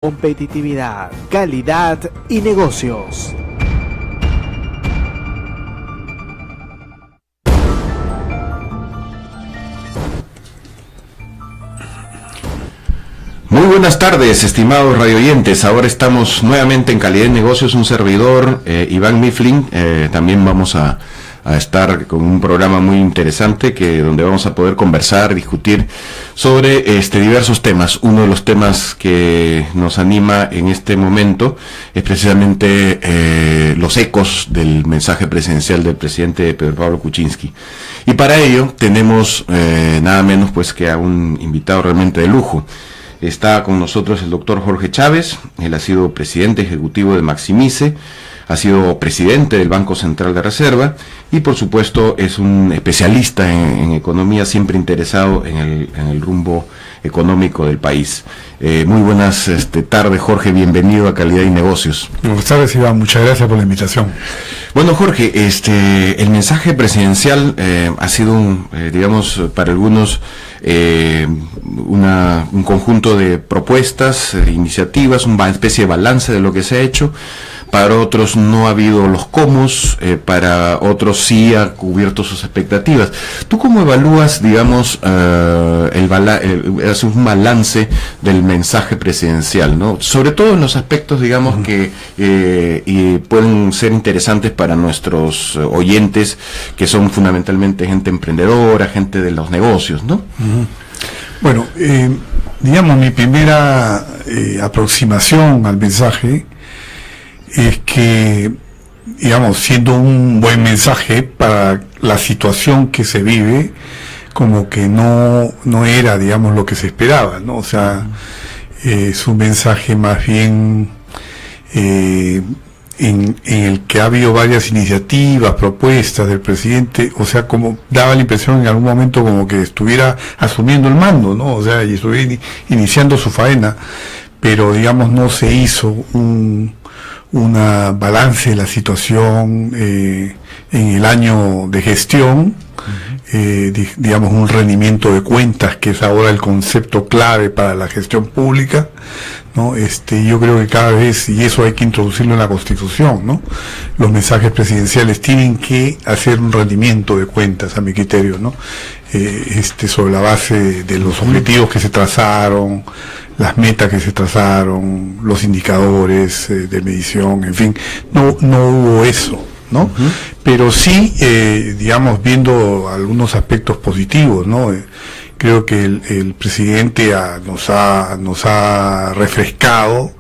Competitividad, calidad y negocios. Muy buenas tardes, estimados radioyentes. Ahora estamos nuevamente en Calidad de Negocios, un servidor, Iván Mifflin. También vamos a estar con un programa muy interesante donde vamos a poder conversar, discutir sobre diversos temas. Uno de los temas que nos anima en este momento es precisamente los ecos del mensaje presidencial del presidente Pedro Pablo Kuczynski. Y para ello tenemos nada menos pues que a un invitado realmente de lujo. Está con nosotros el doctor Jorge Chávez. Él ha sido presidente ejecutivo de Maximice, ha sido presidente del Banco Central de Reserva y por supuesto es un especialista en economía, siempre interesado en el rumbo económico del país. Muy buenas tardes, Jorge, bienvenido a Calidad y Negocios. Buenas tardes, Iván, muchas gracias por la invitación. Bueno, Jorge, el mensaje presidencial ha sido, digamos, para algunos un conjunto de propuestas, iniciativas, una especie de balance de lo que se ha hecho. Para otros no ha habido los comos, para otros sí ha cubierto sus expectativas. ¿Tú cómo evalúas, digamos, haces un balance del mensaje presidencial, ¿no? Sobre todo en los aspectos, digamos, que pueden ser interesantes para nuestros oyentes, que son fundamentalmente gente emprendedora, gente de los negocios, ¿no? Bueno, digamos, mi primera aproximación al mensaje es que, digamos, siendo un buen mensaje para la situación que se vive, como que no era, digamos, lo que se esperaba, ¿no? O sea, es un mensaje más bien en el que ha habido varias iniciativas, propuestas del presidente, o sea, como daba la impresión en algún momento como que estuviera asumiendo el mando, ¿no? O sea, y estuviera iniciando su faena, pero, digamos, no se hizo una balance de la situación en el año de gestión, digamos un rendimiento de cuentas, que es ahora el concepto clave para la gestión pública, ¿no? Yo creo que cada vez, y eso hay que introducirlo en la Constitución, ¿no? Los mensajes presidenciales tienen que hacer un rendimiento de cuentas, a mi criterio, ¿no? Sobre la base de los objetivos que se trazaron, las metas que se trazaron, los indicadores de medición, en fin, no hubo eso, ¿no? Pero sí, digamos, viendo algunos aspectos positivos, ¿no? Creo que el presidente nos ha refrescado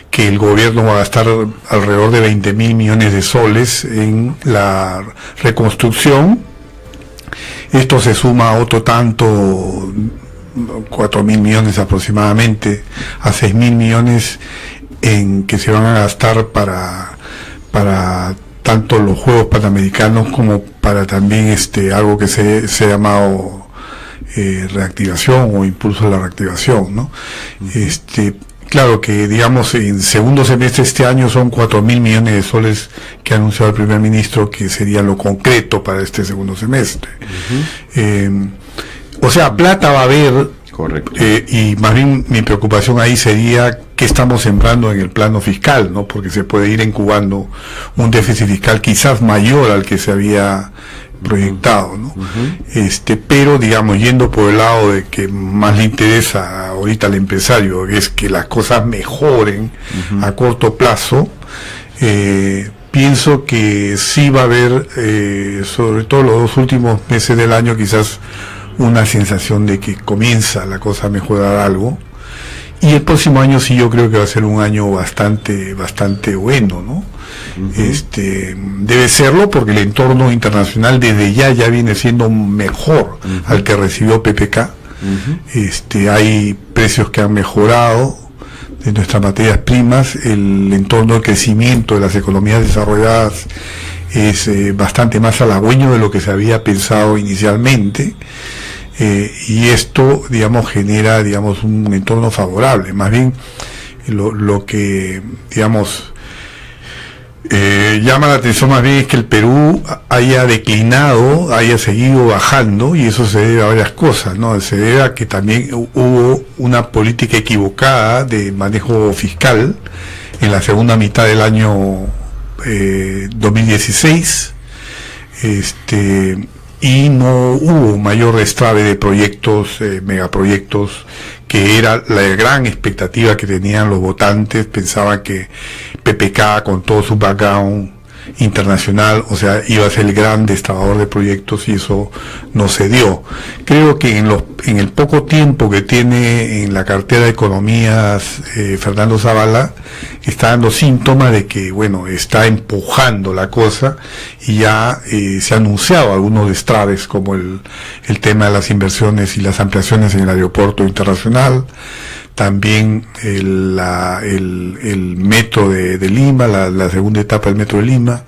que el gobierno va a gastar alrededor de 20.000 millones de soles en la reconstrucción. Esto se suma a otro tanto, 4.000 millones aproximadamente, a 6.000 millones en que se van a gastar para tanto los Juegos Panamericanos como para también algo que se ha llamado reactivación o impulso a la reactivación, ¿no? Claro que, digamos, en segundo semestre de este año son 4.000 millones de soles que ha anunciado el primer ministro, que sería lo concreto para este segundo semestre. O sea, plata va a haber. Correcto. Y más bien mi preocupación ahí sería qué estamos sembrando en el plano fiscal, ¿no? Porque se puede ir incubando un déficit fiscal quizás mayor al que se había proyectado, ¿no? Pero, digamos, yendo por el lado de que más le interesa ahorita al empresario, es que las cosas mejoren a corto plazo, pienso que sí va a haber, sobre todo los 2 últimos meses del año, quizás una sensación de que comienza la cosa a mejorar algo, y el próximo año sí yo creo que va a ser un año bastante bueno, ¿no? Debe serlo porque el entorno internacional desde ya viene siendo mejor al que recibió PPK. Hay precios que han mejorado de nuestras materias primas, el entorno de crecimiento de las economías desarrolladas es bastante más halagüeño de lo que se había pensado inicialmente, y esto, digamos, genera, digamos, un entorno favorable. Más bien lo que, digamos, llama la atención más bien es que el Perú haya declinado, haya seguido bajando, y eso se debe a varias cosas, ¿no? Se debe a que también hubo una política equivocada de manejo fiscal en la segunda mitad del año 2016, y no hubo mayor destrave de proyectos, megaproyectos, que era la gran expectativa que tenían los votantes. Pensaban que PPK, con todo su background internacional, o sea, iba a ser el gran destravador de proyectos, y eso no se dio. Creo que en el poco tiempo que tiene en la cartera de Economías Fernando Zavala, está dando síntomas de que, bueno, está empujando la cosa, y ya se ha anunciado algunos destraves, como el tema de las inversiones y las ampliaciones en el aeropuerto internacional. También el metro de Lima, la segunda etapa del metro de Lima.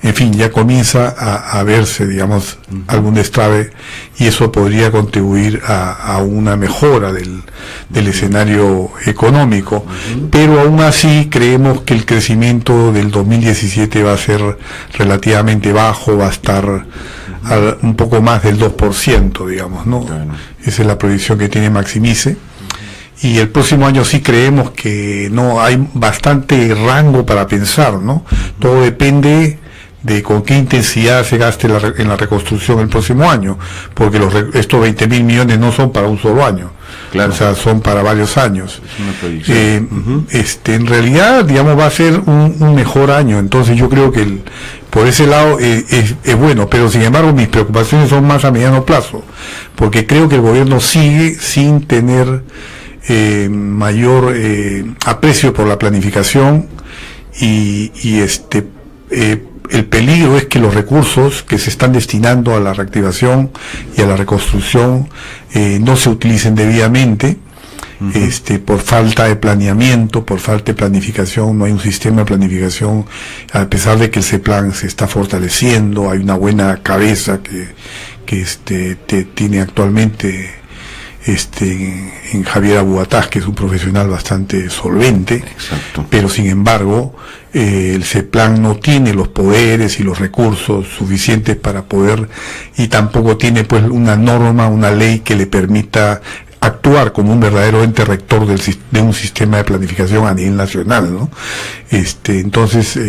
En fin, ya comienza a verse, digamos, algún destrave, y eso podría contribuir a una mejora del escenario económico. Pero aún así creemos que el crecimiento del 2017 va a ser relativamente bajo, va a estar un poco más del 2%, digamos, ¿no? Esa es la proyección que tiene Maximice. Y el próximo año sí creemos que no hay bastante rango para pensar, ¿no? Todo depende de con qué intensidad se gaste en la reconstrucción el próximo año, porque estos 20.000 millones no son para un solo año, claro. O sea, son para varios años. Es una proyección. En realidad, digamos, va a ser un mejor año. Entonces yo creo que por ese lado es bueno, pero sin embargo mis preocupaciones son más a mediano plazo, porque creo que el gobierno sigue sin tener mayor aprecio por la planificación, y el peligro es que los recursos que se están destinando a la reactivación y a la reconstrucción no se utilicen debidamente. Por falta de planeamiento, por falta de planificación. No hay un sistema de planificación, a pesar de que el CEPLAN se está fortaleciendo. Hay una buena cabeza que tiene actualmente en Javier Abuatás, que es un profesional bastante solvente. Exacto. Pero sin embargo el CEPLAN no tiene los poderes y los recursos suficientes para poder, y tampoco tiene pues una norma, una ley que le permita actuar como un verdadero ente rector de un sistema de planificación a nivel nacional, ¿no? Entonces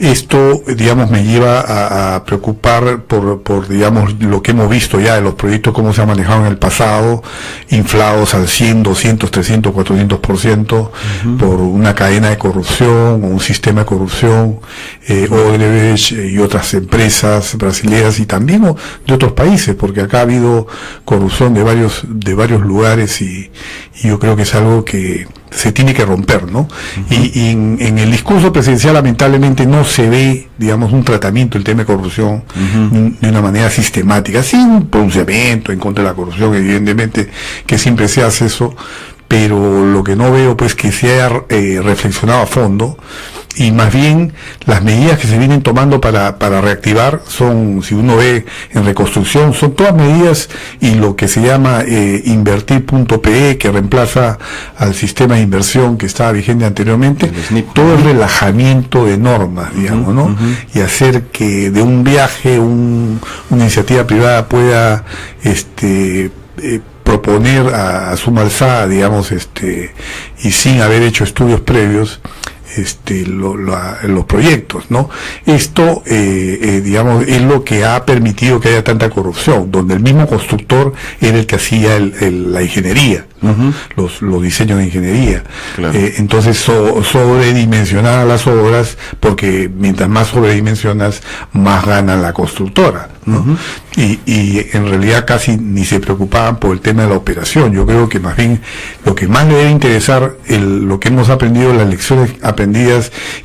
esto, digamos, me lleva a preocupar por digamos, lo que hemos visto ya de los proyectos, cómo se han manejado en el pasado, inflados al 100, 200, 300, 400%, por una cadena de corrupción o un sistema de corrupción, Odebrecht y otras empresas brasileñas, y también de otros países, porque acá ha habido corrupción de varios lugares, y yo creo que es algo que se tiene que romper, ¿no? Y en el discurso presidencial lamentablemente no se ve, digamos, un tratamiento del tema de corrupción de una manera sistemática, sin pronunciamiento en contra de la corrupción, evidentemente que siempre se hace eso, pero lo que no veo pues que se haya reflexionado a fondo, y más bien las medidas que se vienen tomando para reactivar son, si uno ve en reconstrucción, son todas medidas, y lo que se llama invertir.pe, que reemplaza al sistema de inversión que estaba vigente anteriormente, todo el relajamiento de normas, digamos, ¿no? Y hacer que de un viaje una iniciativa privada pueda proponer a suma alzada, digamos, y sin haber hecho estudios previos, los proyectos, ¿no? Esto, digamos, es lo que ha permitido que haya tanta corrupción, donde el mismo constructor era el que hacía la ingeniería, ¿no? Los diseños de ingeniería. Claro. Entonces sobredimensionar las obras, porque mientras más sobredimensionas, más gana la constructora, ¿no? Y en realidad casi ni se preocupaban por el tema de la operación. Yo creo que más bien lo que más le debe interesar, lo que hemos aprendido, las lecciones aprendidas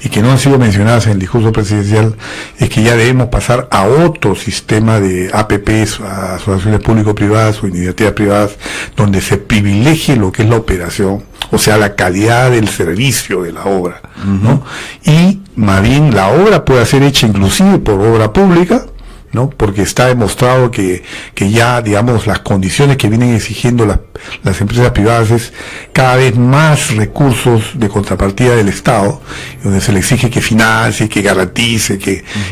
y que no han sido mencionadas en el discurso presidencial, es que ya debemos pasar a otro sistema de APPs, a asociaciones público-privadas o iniciativas privadas, donde se privilegie lo que es la operación, o sea, la calidad del servicio de la obra, ¿no? Y más bien la obra puede ser hecha inclusive por obra pública, ¿no? Porque está demostrado que ya, digamos, las condiciones que vienen exigiendo las empresas privadas es cada vez más recursos de contrapartida del Estado, donde se le exige que financie, que garantice,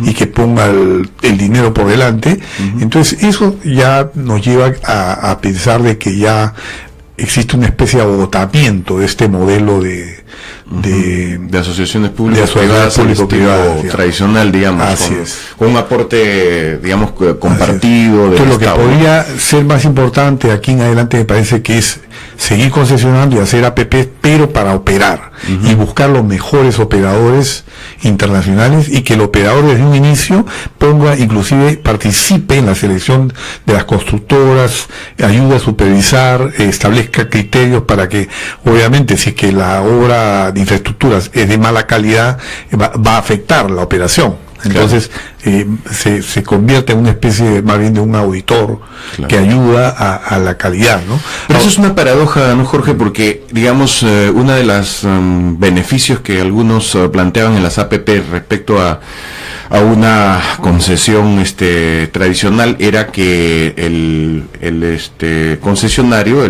y que ponga el dinero por delante. Entonces eso ya nos lleva a pensar de que ya existe una especie de agotamiento de este modelo de asociaciones público-privadas tradicional, digamos, con un aporte, digamos, compartido. Entonces lo que podría ser más importante aquí en adelante me parece que es seguir concesionando y hacer APP, pero para operar, y buscar los mejores operadores internacionales, y que el operador desde un inicio inclusive participe en la selección de las constructoras, ayude a supervisar, establezca criterios para que, obviamente, si es que la obra de infraestructuras es de mala calidad, va a afectar la operación. Entonces, se convierte en una especie más bien de un auditor que ayuda a la calidad, ¿no? Pero eso es una paradoja, ¿no, Jorge? Porque, digamos, uno de los beneficios que algunos planteaban en las APP respecto a una concesión tradicional era que el concesionario,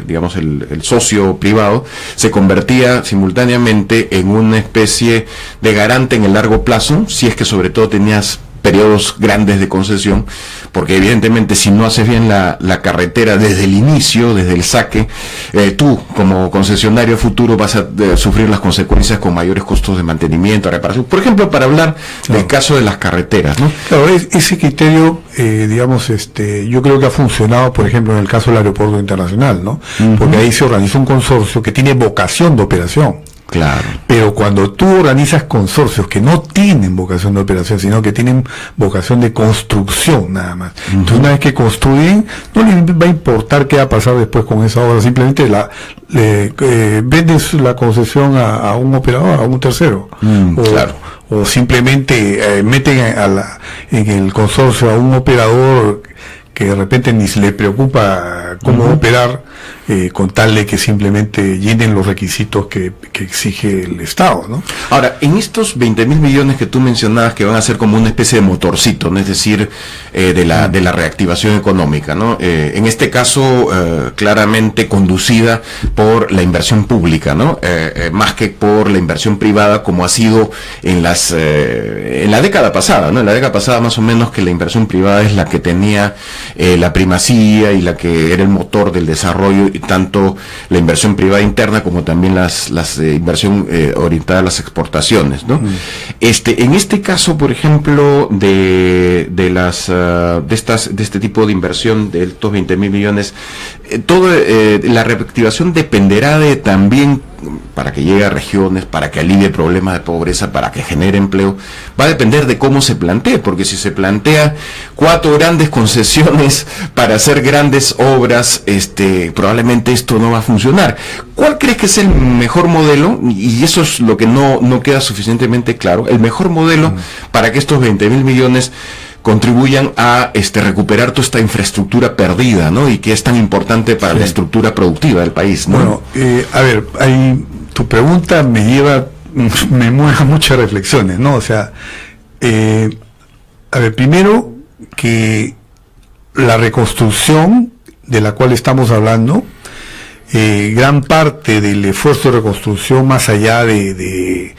digamos el socio privado, se convertía simultáneamente en una especie de garante en el largo plazo, si es que sobre todo tenías periodos grandes de concesión, porque evidentemente si no haces bien la carretera desde el inicio, desde el saque, tú como concesionario futuro vas a sufrir las consecuencias con mayores costos de mantenimiento, reparación. Por ejemplo, para hablar del caso de las carreteras, ¿no? Claro, ese criterio, digamos, yo creo que ha funcionado, por ejemplo, en el caso del aeropuerto internacional, ¿no? Porque ahí se organizó un consorcio que tiene vocación de operación. Claro. Pero cuando tú organizas consorcios que no tienen vocación de operación, sino que tienen vocación de construcción nada más. Entonces, una vez que construyen, no les va a importar qué va a pasar después con esa obra, simplemente vendes la concesión a un operador, a un tercero. O simplemente meten en el consorcio a un operador que de repente ni se le preocupa cómo operar, con tal de que simplemente llenen los requisitos que exige el Estado, ¿no? Ahora, en estos 20.000 millones que tú mencionabas, que van a ser como una especie de motorcito, ¿no? Es decir, de la reactivación económica, ¿no? En este caso, claramente conducida por la inversión pública, ¿no? Más que por la inversión privada, como ha sido en la década pasada, ¿no? En la década pasada, más o menos, que la inversión privada es la que tenía la primacía y la que era el motor del desarrollo, y tanto la inversión privada interna como también las inversión orientada a las exportaciones, ¿no? En este caso, por ejemplo, de este tipo de inversión de estos 20.000 millones, la reactivación dependerá de también, para que llegue a regiones, para que alivie problemas de pobreza, para que genere empleo, va a depender de cómo se plantee, porque si se plantea 4 grandes concesiones para hacer grandes obras, probablemente esto no va a funcionar. ¿Cuál crees que es el mejor modelo? Y eso es lo que no queda suficientemente claro, el mejor modelo para que estos 20.000 millones contribuyan a recuperar toda esta infraestructura perdida, ¿no? Y que es tan importante para la estructura productiva del país, ¿no? Bueno, a ver, tu pregunta me mueve a muchas reflexiones, ¿no? O sea, a ver, primero que la reconstrucción de la cual estamos hablando, gran parte del esfuerzo de reconstrucción, más allá del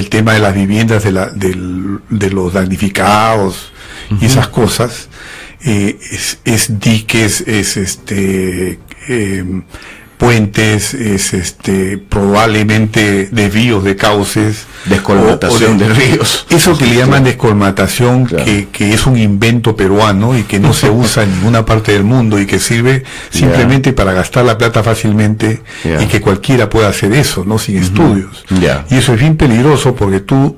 tema de las viviendas de los damnificados y esas cosas, es diques, es puentes, es probablemente desvíos de cauces, descolmatación de ríos, eso que le llaman descolmatación, claro, que es un invento peruano y que no se usa en ninguna parte del mundo y que sirve simplemente para gastar la plata fácilmente, y que cualquiera pueda hacer eso, no sin estudios, y eso es bien peligroso, porque tú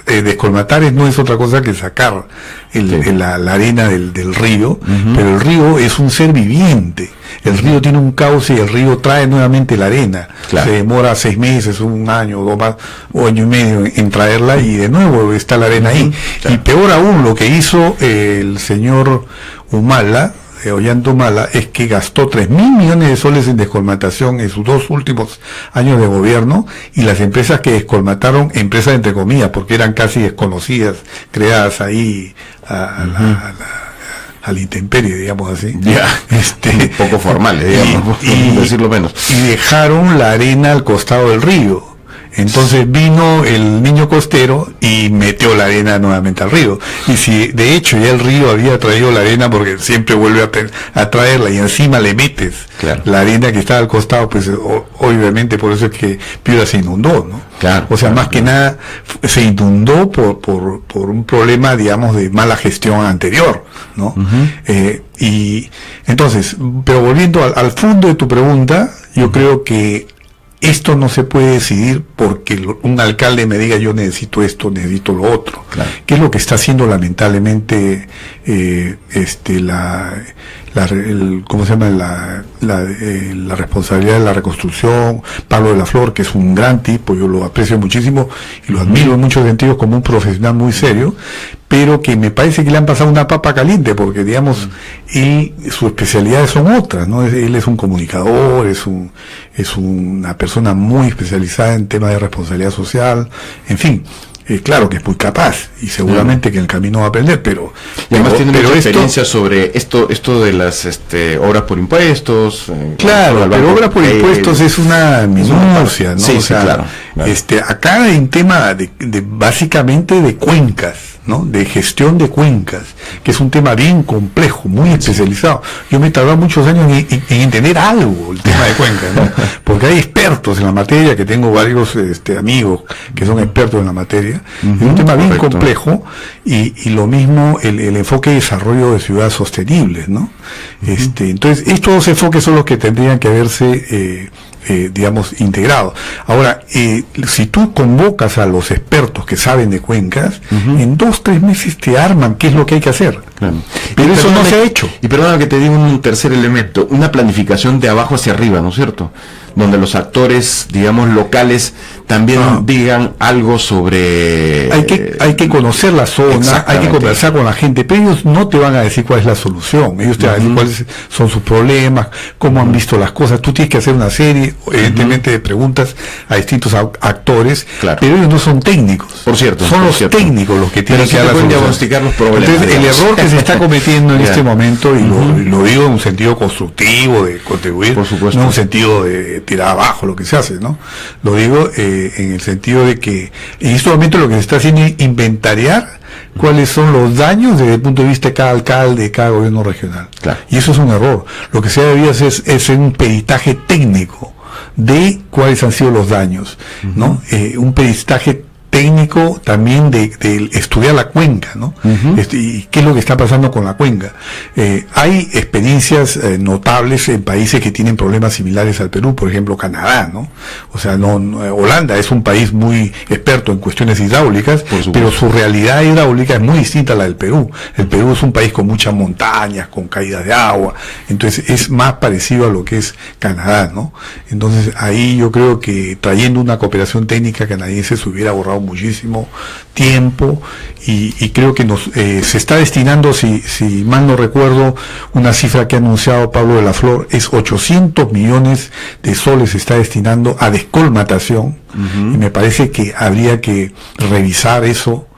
descolmatar no es otra cosa que sacar la arena del río, pero el río es un ser viviente. El río tiene un cauce y el río trae nuevamente la arena. Se demora 6 meses, 1 año, 2 más, o año y medio en traerla, y de nuevo está la arena ahí. Y peor aún, lo que hizo el señor Humala, Ollantumala es que gastó 3.000 millones de soles en descolmatación en sus 2 últimos años de gobierno, y las empresas que descolmataron, empresas entre comillas, porque eran casi desconocidas, creadas ahí a la intemperie, digamos así. Un poco formales, digamos, por decirlo menos. Y dejaron la arena al costado del río. Entonces vino el niño costero y metió la arena nuevamente al río. Y si de hecho ya el río había traído la arena, porque siempre vuelve a traerla, y encima le metes la arena que está al costado, pues obviamente por eso es que Piura se inundó, ¿no? O sea, más que nada se inundó por un problema, digamos, de mala gestión anterior, ¿no? Y entonces, pero volviendo al fondo de tu pregunta, yo creo que esto no se puede decidir porque un alcalde me diga yo necesito esto, necesito lo otro. ¿Qué es lo que está haciendo lamentablemente ¿cómo se llama? La responsabilidad de la reconstrucción? Pablo de la Flor, que es un gran tipo, yo lo aprecio muchísimo y lo admiro en muchos sentidos como un profesional muy serio, pero que me parece que le han pasado una papa caliente, porque digamos, sus especialidades son otras, ¿no? Él es un comunicador, es una persona muy especializada en temas de responsabilidad social, en fin. Claro que es muy capaz y seguramente que en el camino va a aprender, pero además tiene mucha experiencia sobre esto de las obras por impuestos. Claro, pero obras por impuestos es una minucia, ¿no? Sí, o sea, claro. Acá hay un tema de básicamente de cuencas, ¿no? De gestión de cuencas, que es un tema bien complejo, muy especializado. Yo me he tardado muchos años en entender algo el tema de cuencas, ¿no? Porque hay expertos en la materia, que tengo varios amigos que son expertos en la materia. Es un tema bien complejo, y lo mismo el enfoque de desarrollo de ciudades sostenibles, ¿no? Entonces, estos dos enfoques son los que tendrían que verse digamos, integrados. Ahora, si tú convocas a los expertos que saben de cuencas, en 2-3 meses te arman qué es lo que hay que hacer. Pero eso no se ha hecho. Y perdóname que te diga un tercer elemento, una planificación de abajo hacia arriba, ¿no es cierto? Donde los actores, digamos, locales también digan algo sobre... Hay que conocer la zona, hay que conversar con la gente, pero ellos no te van a decir cuál es la solución, ellos te van a decir cuáles son sus problemas, cómo han visto las cosas. Tú tienes que hacer una serie, evidentemente, de preguntas a distintos actores, pero ellos no son técnicos. Por cierto. Son los técnicos los que tienen que dar la solución. Diagnosticar los problemas. Entonces, el error que se está cometiendo en este momento, y lo digo en un sentido constructivo, de contribuir, por supuesto, no en un sentido de tirar abajo lo que se hace, ¿no? Lo digo en el sentido de que en este momento lo que se está haciendo es inventariar cuáles son los daños desde el punto de vista de cada alcalde, de cada gobierno regional. Y eso es un error. Lo que se debería hacer es un peritaje técnico de cuáles han sido los daños, ¿no? Un peritaje técnico también de estudiar la cuenca, ¿no? Y qué es lo que está pasando con la cuenca. Hay experiencias notables en países que tienen problemas similares al Perú, por ejemplo Canadá, ¿no? O sea, Holanda es un país muy experto en cuestiones hidráulicas, pero su realidad hidráulica es muy distinta a la del Perú. El Perú es un país con muchas montañas, con caídas de agua, entonces es más parecido a lo que es Canadá, ¿no? Entonces ahí yo creo que trayendo una cooperación técnica canadiense se hubiera ahorrado muchísimo tiempo, y creo que se está destinando, si mal no recuerdo, una cifra que ha anunciado Pablo de la Flor, es 800 millones de soles se está destinando a descolmatación, y me parece que habría que revisar eso,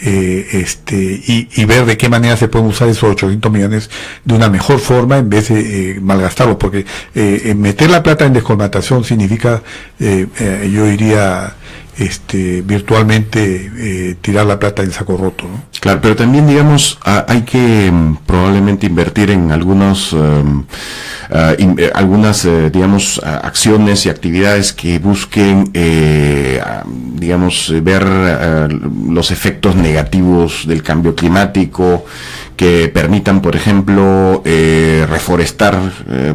y ver de qué manera se pueden usar esos 800 millones de una mejor forma en vez de malgastarlos, porque meter la plata en descolmatación significa, yo diría, virtualmente tirar la plata en saco roto, ¿no? Claro, pero también, digamos, hay que probablemente invertir en algunas digamos, acciones y actividades que busquen, digamos, ver los efectos negativos del cambio climático, que permitan, por ejemplo, reforestar,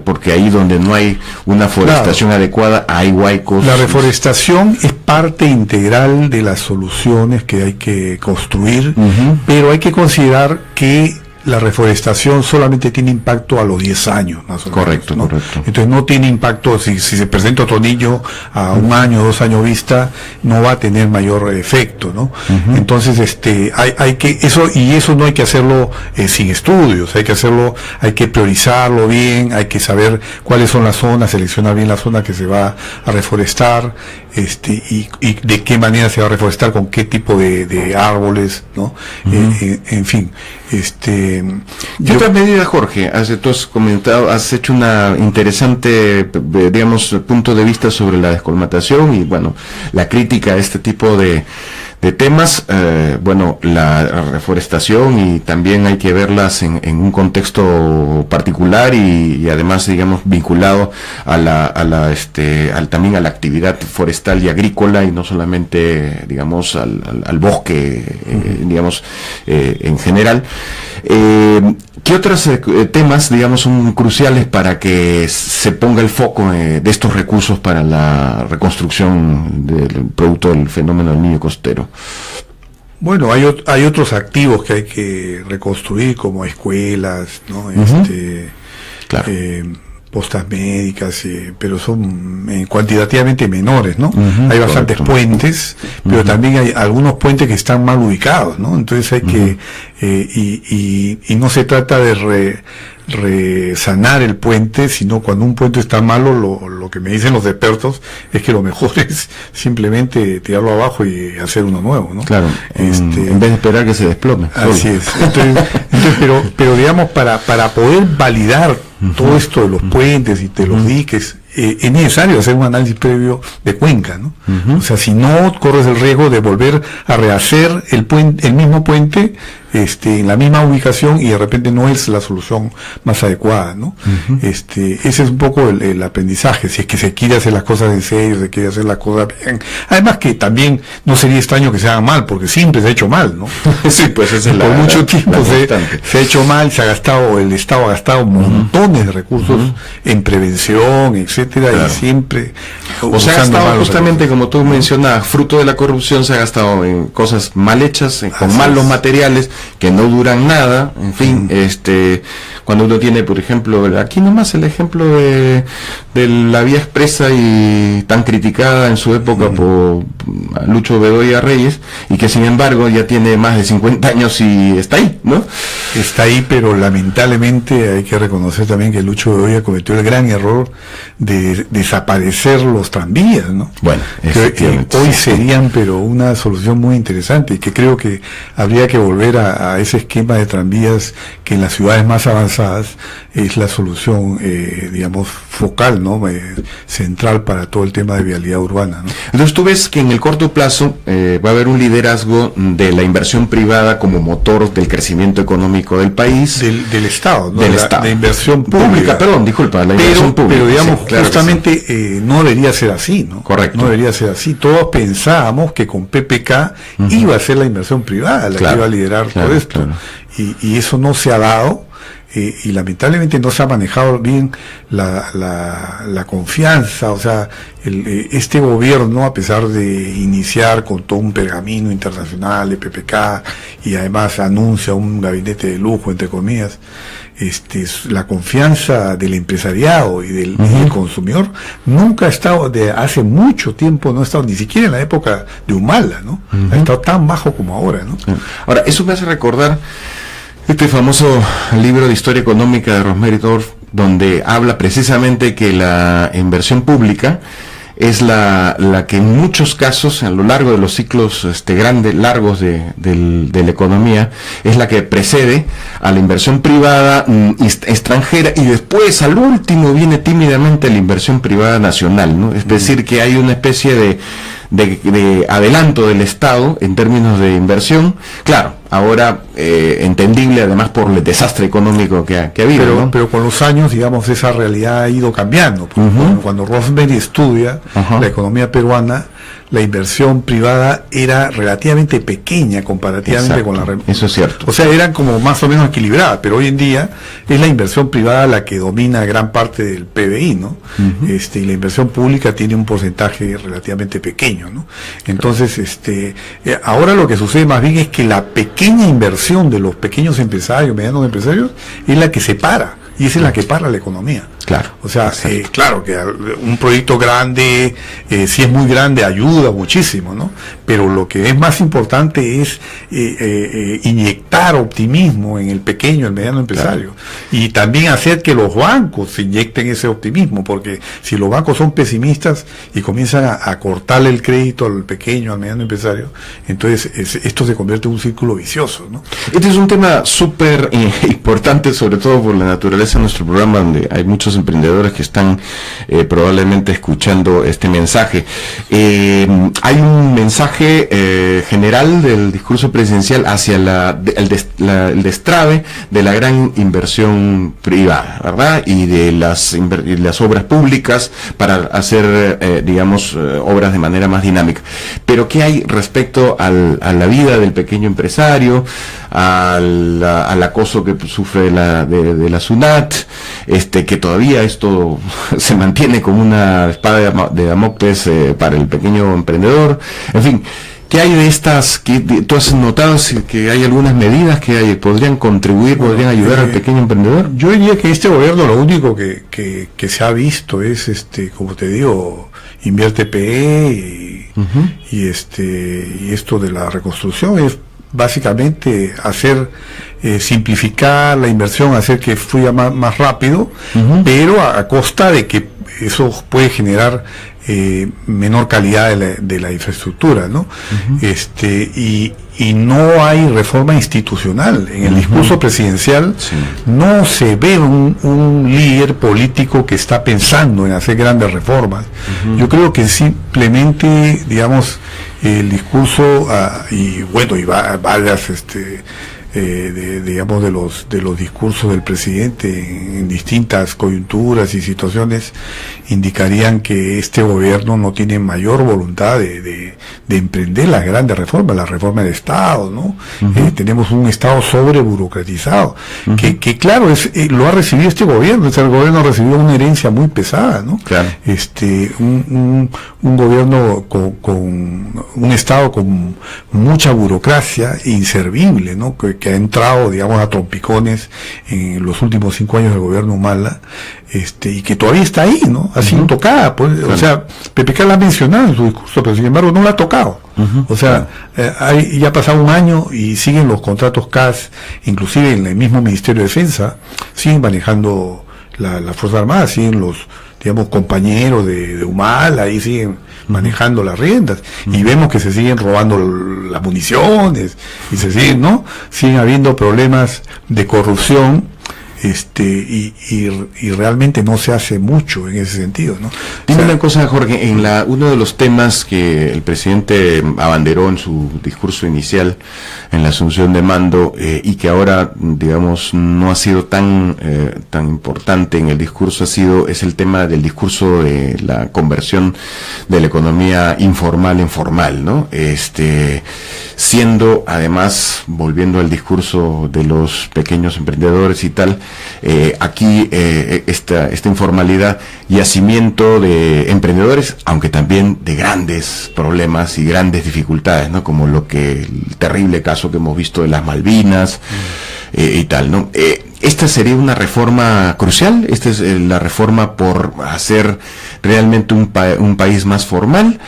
porque ahí donde no hay una forestación adecuada hay huaicos. La reforestación es parte integral de las soluciones que hay que construir, pero hay que considerar que la reforestación solamente tiene impacto a los 10 años, más o correcto, menos, ¿no? Correcto. Entonces no tiene impacto, si se presenta otro niño a 1 año, 2 años vista, no va a tener mayor efecto, ¿no? Entonces, hay que, eso no hay que hacerlo sin estudios, hay que priorizarlo bien, hay que saber cuáles son las zonas, seleccionar bien la zona que se va a reforestar, y de qué manera se va a reforestar, con qué tipo de árboles, ¿no? En fin, ¿Qué otras medidas, Jorge? Tú has comentado, has hecho una interesante, digamos, punto de vista sobre la descolmatación y, bueno, la crítica a este tipo de temas. Bueno, la reforestación, y también hay que verlas en un contexto particular y además, digamos, vinculado también a la actividad forestal y agrícola, y no solamente, digamos, al bosque, digamos, en general. ¿Qué otros temas, digamos, son cruciales para que se ponga el foco de estos recursos para la reconstrucción del producto del fenómeno del Niño Costero? Bueno, hay otros activos que hay que reconstruir, como escuelas, ¿no? Claro. Postas médicas, pero son cuantitativamente menores, ¿no? Hay bastantes correcto. Puentes, pero también hay algunos puentes que están mal ubicados, ¿no? Entonces hay que, y no se trata de resanar el puente, sino cuando un puente está malo, lo que me dicen los expertos es que lo mejor es simplemente tirarlo abajo y hacer uno nuevo, ¿no? Claro, en vez de esperar que se desplome. Así es. Entonces, pero digamos, para poder validar todo esto de los puentes y de los diques, es necesario hacer un análisis previo de cuenca, ¿no? O sea, si no, corres el riesgo de volver a rehacer el mismo puente en la misma ubicación, y de repente no es la solución más adecuada, ¿no? Ese es un poco el aprendizaje, si es que se quiere hacer las cosas en serio, se quiere hacer las cosas bien. Además que también no sería extraño que se haga mal, porque siempre se ha hecho mal, ¿no? Sí, pues esa es por mucho tiempo constante. se ha hecho mal, el Estado ha gastado montones de recursos en prevención, etcétera, claro. Y siempre o se ha gastado justamente, como tú mencionabas, fruto de la corrupción, se ha gastado en cosas mal hechas, con malos materiales que no duran nada, en fin. Cuando uno tiene, por ejemplo, aquí nomás el ejemplo de la vía expresa, y tan criticada en su época por Lucho Bedoya Reyes, y que sin embargo ya tiene más de 50 años y está ahí, ¿no? Está ahí, pero lamentablemente hay que reconocer también que Lucho Bedoya cometió el gran error de desaparecer los tranvías, ¿no? Bueno, que hoy serían, pero una solución muy interesante, y que creo que habría que volver a ese esquema de tranvías que en las ciudades más avanzadas es la solución, digamos, focal, ¿no? Central para todo el tema de vialidad urbana, ¿no? Entonces tú ves que en el corto plazo va a haber un liderazgo de la inversión privada como motor del crecimiento económico del país. Del Estado, ¿no? Del Estado. De inversión pública. Perdón, disculpa, la inversión pública. Pero digamos, sí, claro, justamente no debería ser así, ¿no? Correcto. No debería ser así. Todos pensábamos que con PPK iba a ser la inversión privada la que iba a liderar todo esto. Claro. Y eso no se ha dado. Y lamentablemente no se ha manejado bien la confianza. O sea, este gobierno, a pesar de iniciar con todo un pergamino internacional de PPK, y además anuncia un gabinete de lujo, entre comillas, la confianza del empresariado y del consumidor nunca ha estado, hace mucho tiempo no ha estado, ni siquiera en la época de Humala, ¿no? Ha estado tan bajo como ahora, ¿no? Ahora, eso me hace recordar este famoso libro de historia económica de Rosemary Dorff, donde habla precisamente que la inversión pública es la que en muchos casos, a lo largo de los ciclos largos de la economía, es la que precede a la inversión privada extranjera, y después al último viene tímidamente la inversión privada nacional, ¿no? Es decir, que hay una especie de adelanto del Estado en términos de inversión. Claro, ahora entendible además por el desastre económico que ha habido, ¿no? Pero con los años, digamos, esa realidad ha ido cambiando. Cuando Rosemary estudia la economía peruana, la inversión privada era relativamente pequeña comparativamente con la... Eso es cierto. O sea, eran como más o menos equilibradas, pero hoy en día es la inversión privada la que domina gran parte del PBI, ¿no? Y la inversión pública tiene un porcentaje relativamente pequeño, ¿no? Entonces, ahora lo que sucede más bien es que la pequeña inversión de los pequeños empresarios, medianos empresarios, es la que se para, y esa es la que para la economía. Claro. O sea, claro que un proyecto grande, si es muy grande, ayuda muchísimo, ¿no? Pero lo que es más importante es inyectar optimismo en el pequeño, el mediano empresario. Claro. Y también hacer que los bancos inyecten ese optimismo, porque si los bancos son pesimistas y comienzan a cortarle el crédito al pequeño, al mediano empresario, entonces esto se convierte en un círculo vicioso, ¿no? Este es un tema súper importante, sobre todo por la naturaleza de nuestro programa, donde hay muchos emprendedores que están probablemente escuchando este mensaje. Hay un mensaje general del discurso presidencial hacia el destrave de la gran inversión privada, ¿verdad? Y de las obras públicas para hacer, obras de manera más dinámica. Pero ¿qué hay respecto a la vida del pequeño empresario, al acoso que sufre de la SUNAT, que todavía esto se mantiene como una espada de Damocles para el pequeño emprendedor? En fin, ¿qué hay de estas? ¿Tú has notado que hay algunas medidas que podrían contribuir, podrían ayudar al pequeño emprendedor? Yo diría que este gobierno lo único que se ha visto es, como te digo, invierte PE y esto de la reconstrucción es básicamente hacer simplificar la inversión, hacer que fluya más rápido, pero a costa de que eso puede generar menor calidad de la infraestructura, ¿no? Y no hay reforma institucional. En el discurso presidencial no se ve un líder político que está pensando en hacer grandes reformas. Yo creo que simplemente, digamos, el discurso y varias de los discursos del presidente en distintas coyunturas y situaciones indicarían que este gobierno no tiene mayor voluntad de emprender las grandes reformas, la reforma del Estado, ¿no? Tenemos un Estado sobreburocratizado, que claro, lo ha recibido este gobierno. El gobierno recibió una herencia muy pesada, ¿no? Claro. Un gobierno con un Estado con mucha burocracia inservible, ¿no? Que ha entrado, digamos, a trompicones en los últimos 5 años del gobierno Humala, y que todavía está ahí, ¿no? Ha sido tocada, pues, claro. O sea, PPK la ha mencionado en su discurso, pero sin embargo no la ha tocado. O sea, ya ha pasado un año y siguen los contratos CAS, inclusive en el mismo Ministerio de Defensa, siguen manejando la Fuerza Armada, siguen los, digamos, compañeros de Humala, ahí siguen manejando las riendas, y vemos que se siguen robando las municiones, y siguen habiendo problemas de corrupción, y realmente no se hace mucho en ese sentido, ¿no? Dime una cosa, Jorge, uno de los temas que el presidente abanderó en su discurso inicial en la asunción de mando, y que ahora, digamos, no ha sido tan importante en el discurso, es el tema del discurso de la conversión de la economía informal en formal, ¿no? Siendo, además, volviendo al discurso de los pequeños emprendedores y tal, aquí esta informalidad, yacimiento de emprendedores, aunque también de grandes problemas y grandes dificultades, ¿no? Como el terrible caso que hemos visto de las Malvinas y tal, ¿no? Esta sería una reforma crucial. Esta es la reforma por hacer realmente un país más formal,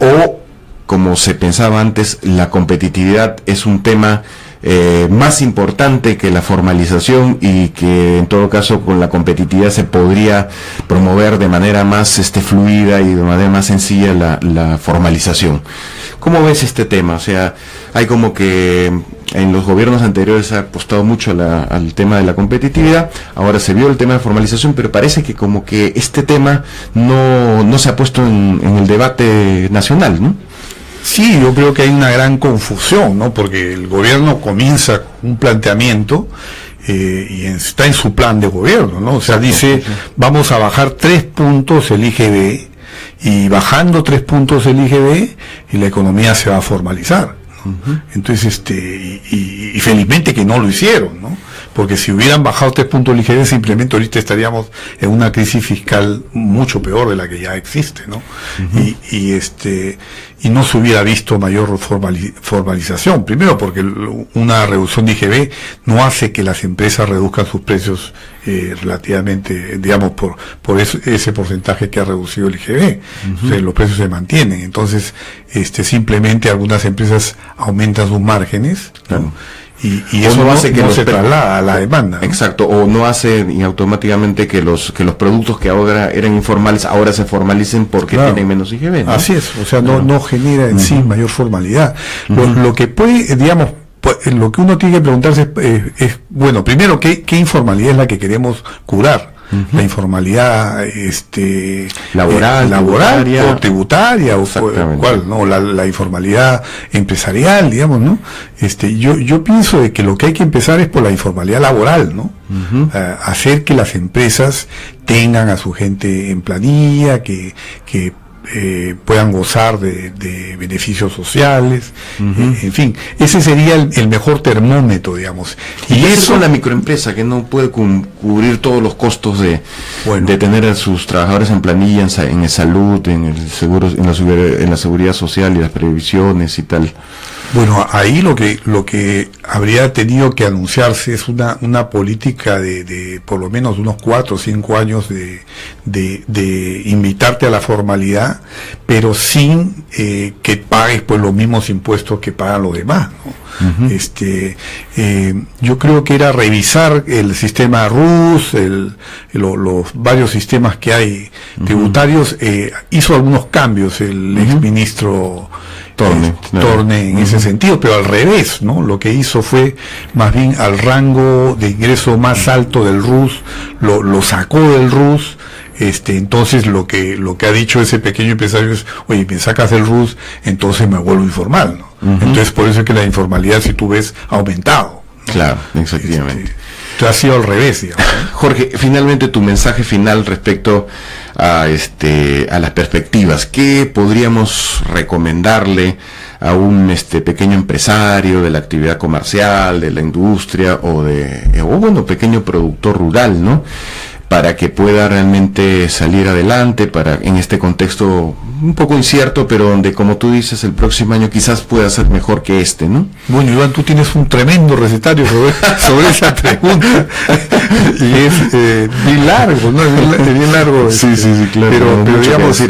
o, como se pensaba antes, la competitividad es un tema más importante que la formalización, y que en todo caso con la competitividad se podría promover de manera más fluida y de manera más sencilla la formalización. ¿Cómo ves este tema? O sea, hay como que en los gobiernos anteriores se ha apostado mucho al tema de la competitividad, ahora se vio el tema de formalización, pero parece que como que este tema no se ha puesto en el debate nacional, ¿no? Sí, yo creo que hay una gran confusión, ¿no? Porque el gobierno comienza un planteamiento y está en su plan de gobierno, ¿no? O sea, dice, vamos a bajar 3 puntos el IGB y bajando 3 puntos el IGB y la economía se va a formalizar, ¿no? Entonces, y felizmente que no lo hicieron, ¿no? Porque si hubieran bajado 3 puntos el IGB, simplemente ahorita estaríamos en una crisis fiscal mucho peor de la que ya existe, ¿no? Y no se hubiera visto mayor formalización. Primero porque una reducción de IGB no hace que las empresas reduzcan sus precios relativamente, digamos, por ese porcentaje que ha reducido el IGB. Entonces, los precios se mantienen. Entonces, simplemente algunas empresas aumentan sus márgenes, ¿no? Y eso no hace que no se traslada a la demanda, ¿no? Exacto, o no hace y automáticamente que los productos que ahora eran informales ahora se formalicen porque tienen menos IGB, ¿no? Así es, o sea, no genera en sí mayor formalidad. Lo que puede, digamos, lo que uno tiene que preguntarse es bueno, primero, ¿qué informalidad es la que queremos curar? La informalidad laboral o tributaria o cuál, no, la informalidad empresarial, digamos, ¿no? Yo pienso de que lo que hay que empezar es por la informalidad laboral, ¿no? Hacer que las empresas tengan a su gente en planilla, que puedan gozar de beneficios sociales, en fin, ese sería el mejor termómetro, digamos. Y eso es la microempresa que no puede cubrir todos los costos de tener a sus trabajadores en planilla, en el salud, en el seguro, en la seguridad social y las previsiones y tal. Bueno, ahí lo que habría tenido que anunciarse es una política de por lo menos unos 4 o 5 años de invitarte a la formalidad, pero sin que pagues pues los mismos impuestos que pagan los demás, ¿no? Yo creo que era revisar el sistema RUS, los varios sistemas que hay tributarios. Hizo algunos cambios el exministro Torne en ese sentido, pero al revés, ¿no? Lo que hizo fue más bien al rango de ingreso más alto del RUS, lo sacó del RUS. Entonces lo que ha dicho ese pequeño empresario es, oye, me sacas del RUS, entonces me vuelvo informal, ¿no? Entonces por eso es que la informalidad, si tú ves, ha aumentado, ¿no? Claro, efectivamente. Ha sido al revés, digamos, ¿no? Jorge, finalmente tu mensaje final respecto a las perspectivas. ¿Qué podríamos recomendarle a un pequeño empresario de la actividad comercial, de la industria o pequeño productor rural, ¿no? Para que pueda realmente salir adelante en este contexto un poco incierto, pero donde, como tú dices, el próximo año quizás pueda ser mejor que ¿no? Bueno, Iván, tú tienes un tremendo recetario sobre esa pregunta, y es bien largo, ¿no? Es bien largo. Sí, claro. Pero digamos,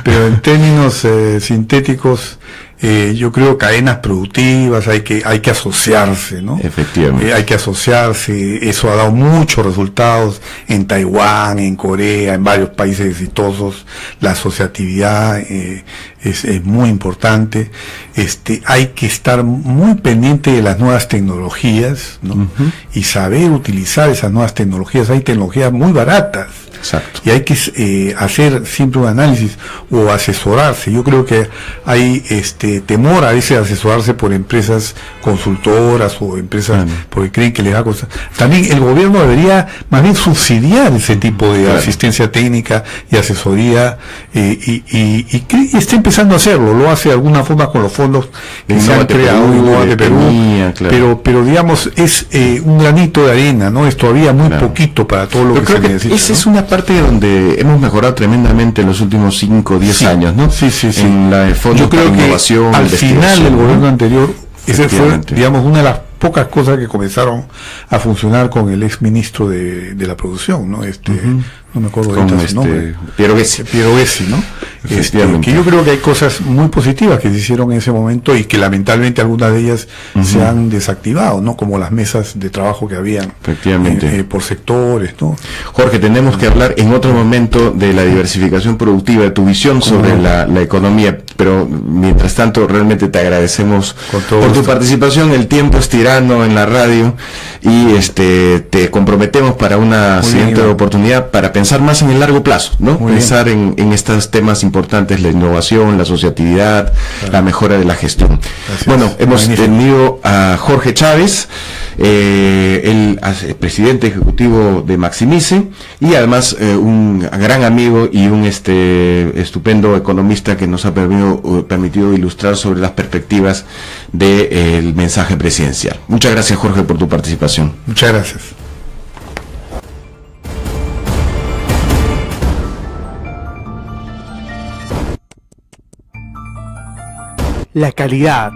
pero en términos sintéticos, yo creo cadenas productivas, hay que asociarse, ¿no? Efectivamente. Hay que asociarse, eso ha dado muchos resultados en Taiwán, en Corea, en varios países exitosos. La asociatividad es muy importante. Hay que estar muy pendiente de las nuevas tecnologías, ¿no? Y saber utilizar esas nuevas tecnologías. Hay tecnologías muy baratas. Exacto. Y hay que hacer siempre un análisis o asesorarse. Yo creo que hay temor a veces de asesorarse por empresas consultoras o empresas porque creen que les va a costar. También el gobierno debería más bien subsidiar ese tipo de asistencia técnica y asesoría, y está empezando a hacerlo. Lo hace de alguna forma con los fondos que se han creado, de Perú, pero digamos es un granito de arena, ¿no? Es todavía muy poquito para todo lo que se necesita. Esa es una parte donde hemos mejorado tremendamente en los últimos 5 o 10 años, ¿no? Sí. En la fondo de innovación, al final del gobierno anterior, ese fue, digamos, una de las pocas cosas que comenzaron a funcionar con el ex ministro de la producción, ¿no? No me acuerdo de su nombre. Piero Gessi, ¿no? Que yo creo que hay cosas muy positivas que se hicieron en ese momento y que lamentablemente algunas de ellas se han desactivado, ¿no? Como las mesas de trabajo que habían por sectores, ¿no? Jorge, tenemos que hablar en otro momento de la diversificación productiva, de tu visión sobre la economía, pero mientras tanto realmente te agradecemos por tu participación. El tiempo es tirano en la radio y te comprometemos para una siguiente oportunidad para pensar más en el largo plazo, ¿no? Muy Pensar en estos temas importantes, la innovación, la asociatividad, la mejora de la gestión. Bueno, hemos tenido a Jorge Chávez, el presidente ejecutivo de Maximice, y además un gran amigo y un estupendo economista que nos ha permitido ilustrar sobre las perspectivas del mensaje presidencial. Muchas gracias, Jorge, por tu participación. Muchas gracias. La calidad